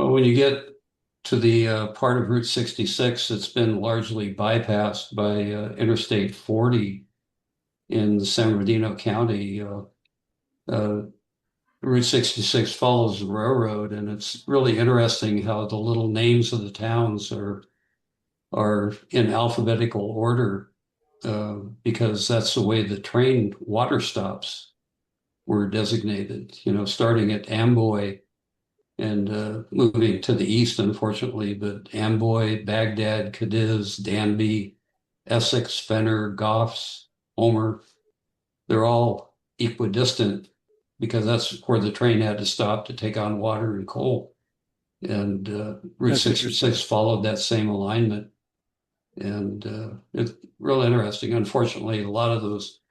Well, when you get to the part of Route 66, it's been largely bypassed by Interstate 40 in San Bernardino County. Uh, Route 66 follows the railroad, and it's really interesting how the little names of the towns are in alphabetical order because that's the way the train water stops were designated. Starting at Amboy and moving to the east, unfortunately, but Amboy, Baghdad, Cadiz, Danby, Essex, Fenner, Goffs, Homer, they're all equidistant because that's where the train had to stop to take on water and coal. And Route That's interesting. 66 followed that same alignment. And it's real interesting. Unfortunately, a lot of those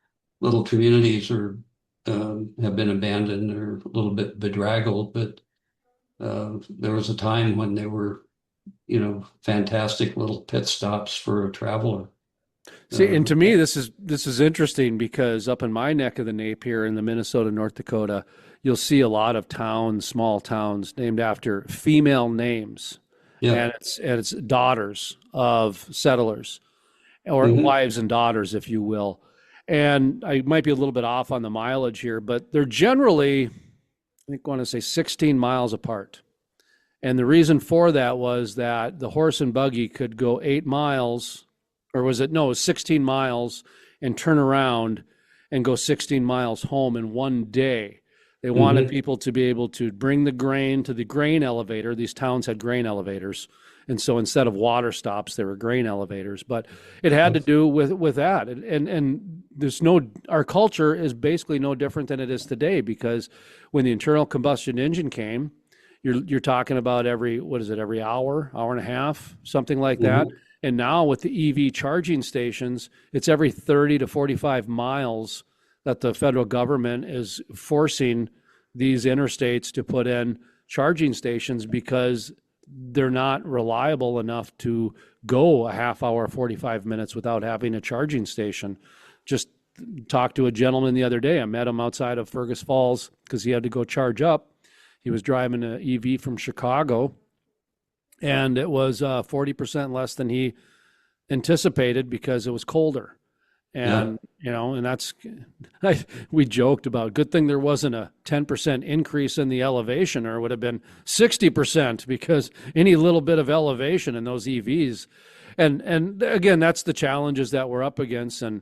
little communities have been abandoned or a little bit bedraggled, but there was a time when they were, fantastic little pit stops for a traveler. See, and to Yeah. me, this is interesting because up in my neck of the nape here in the Minnesota, North Dakota, you'll see a lot of towns, small towns named after female names, Yeah. and it's daughters of settlers or Hmm. wives and daughters, if you will. And I might be a little bit off on the mileage here, but they're generally, I think, I want to say 16 miles apart. And the reason for that was that the horse and buggy could go 8 miles, or was it? No, it was 16 miles and turn around and go 16 miles home in one day. They wanted Hmm. people to be able to bring the grain to the grain elevator. These towns had grain elevators. And so instead of water stops, there were grain elevators. But it had to do with that. And there's no, our culture is basically no different than it is today because when the internal combustion engine came, you're talking about every, what is it, every hour and a half, something like that. Hmm. And now with the EV charging stations, it's every 30 to 45 miles that the federal government is forcing these interstates to put in charging stations because they're not reliable enough to go a half hour, 45 minutes without having a charging station. Just talked to a gentleman the other day. I met him outside of Fergus Falls because he had to go charge up. He was driving an EV from Chicago, and it was 40% less than he anticipated because it was colder. Yeah. And, and that's, we joked about good thing there wasn't a 10% increase in the elevation, or it would have been 60% because any little bit of elevation in those EVs. And again, that's the challenges that we're up against. And